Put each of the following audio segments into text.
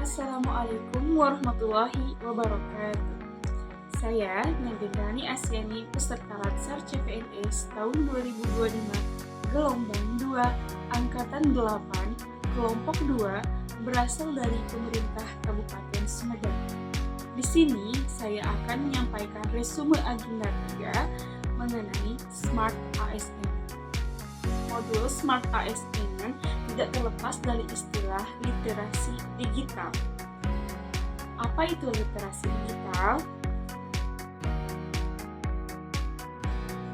Assalamualaikum warahmatullahi wabarakatuh. Saya Nagendani Asyani, peserta Latsar CPNS tahun 2025, gelombang 2, angkatan 8, kelompok 2, berasal dari pemerintah Kabupaten Sumedang. Di sini saya akan menyampaikan resume agenda 3 mengenai Smart ASN. Modul Smart ASN tidak terlepas dari istilah literasi digital. Apa itu literasi digital?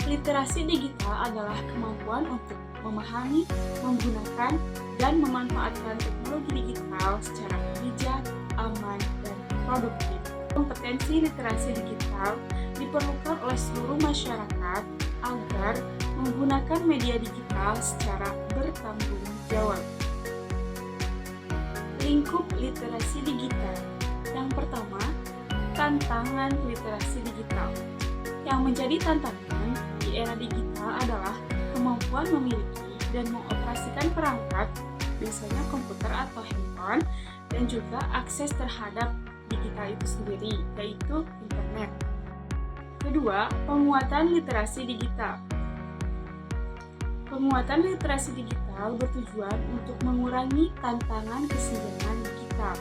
Literasi digital adalah kemampuan untuk memahami, menggunakan, dan memanfaatkan teknologi digital secara bijak, aman, dan produktif. Kompetensi literasi digital diperlukan oleh seluruh masyarakat agar menggunakan media digital secara bertanggung jawab. Lingkup literasi digital. Yang pertama, tantangan literasi digital. Yang menjadi tantangan di era digital adalah kemampuan memiliki dan mengoperasikan perangkat, biasanya komputer atau handphone, dan juga akses terhadap digital itu sendiri, yaitu internet. Kedua, penguatan literasi digital. Penguatan literasi digital bertujuan untuk mengurangi tantangan kesenjangan digital.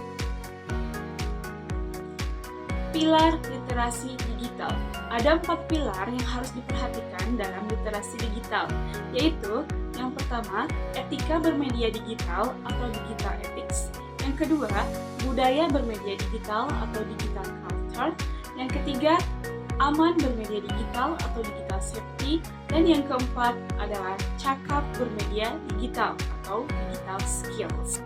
Pilar literasi digital. Ada 4 pilar yang harus diperhatikan dalam literasi digital, yaitu yang pertama, etika bermedia digital atau digital ethics. Yang kedua, budaya bermedia digital atau digital culture. Yang ketiga, aman bermedia digital atau digital safety, dan yang keempat adalah cakap bermedia digital atau digital skills.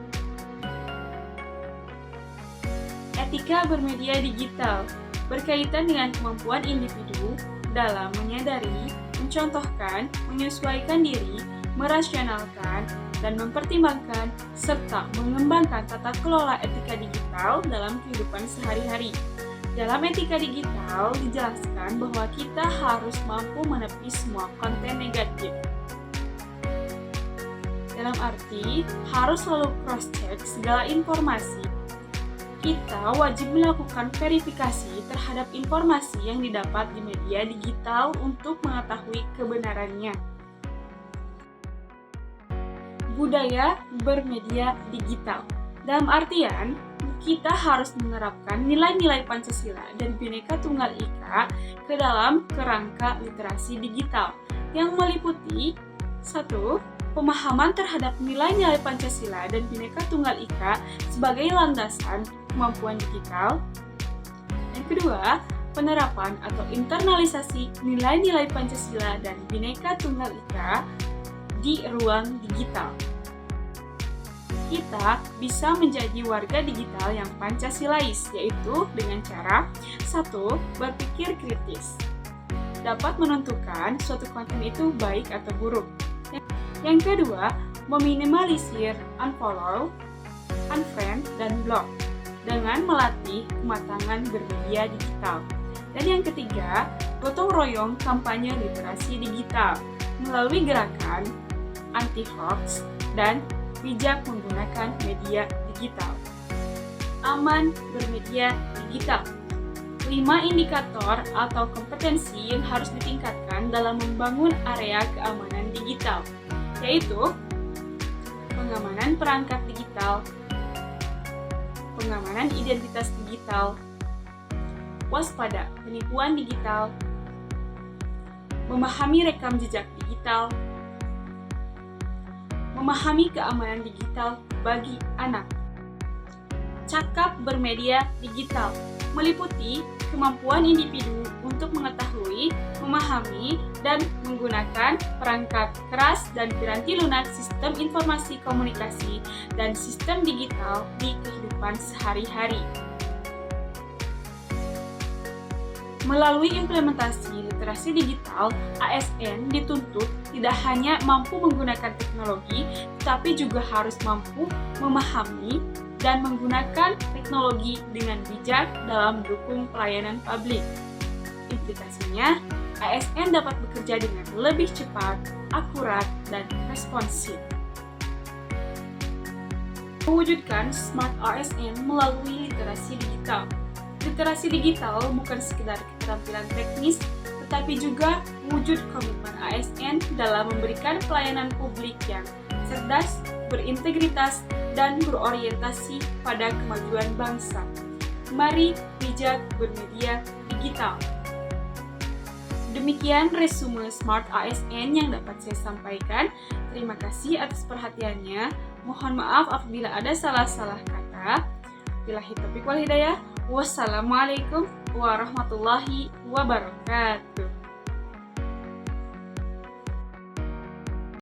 Etika bermedia digital berkaitan dengan kemampuan individu dalam menyadari, mencontohkan, menyesuaikan diri, merasionalkan, dan mempertimbangkan serta mengembangkan tata kelola etika digital dalam kehidupan sehari-hari. Dalam etika digital dijelaskan bahwa kita harus mampu menepis semua konten negatif. Dalam arti, harus selalu cross-check segala informasi. Kita wajib melakukan verifikasi terhadap informasi yang didapat di media digital untuk mengetahui kebenarannya. Budaya bermedia digital. Dalam artian, kita harus menerapkan nilai-nilai Pancasila dan Bhinneka Tunggal Ika ke dalam kerangka literasi digital yang meliputi 1. Pemahaman terhadap nilai-nilai Pancasila dan Bhinneka Tunggal Ika sebagai landasan kemampuan digital. Yang kedua, penerapan atau internalisasi nilai-nilai Pancasila dan Bhinneka Tunggal Ika di ruang digital. Kita bisa menjadi warga digital yang Pancasilais, yaitu dengan cara 1. Berpikir kritis. Dapat menentukan suatu konten itu baik atau buruk. Yang kedua, meminimalisir unfollow, unfriend, dan block dengan melatih kematangan bermedia digital. Dan yang ketiga, gotong royong kampanye literasi digital melalui gerakan anti-hoax dan bijak menggunakan media digital. Aman bermedia digital. 5 indikator atau kompetensi yang harus ditingkatkan dalam membangun area keamanan digital, yaitu pengamanan perangkat digital, pengamanan identitas digital, waspada penipuan digital, memahami rekam jejak digital, memahami keamanan digital bagi anak. Cakap bermedia digital meliputi kemampuan individu untuk mengetahui, memahami, dan menggunakan perangkat keras dan piranti lunak sistem informasi komunikasi dan sistem digital di kehidupan sehari-hari. Melalui implementasi literasi digital, ASN dituntut tidak hanya mampu menggunakan teknologi, tetapi juga harus mampu memahami dan menggunakan teknologi dengan bijak dalam mendukung pelayanan publik. Implikasinya, ASN dapat bekerja dengan lebih cepat, akurat, dan responsif. Mewujudkan Smart ASN melalui literasi digital. Literasi digital bukan sekedar keterampilan teknis, tetapi juga wujud komitmen ASN dalam memberikan pelayanan publik yang cerdas, berintegritas, dan berorientasi pada kemajuan bangsa. Mari bijak bermedia digital. Demikian resume Smart ASN yang dapat saya sampaikan. Terima kasih atas perhatiannya. Mohon maaf apabila ada salah-salah kata. Billahi taufiq wal hidayah. Wassalamualaikum warahmatullahi wabarakatuh.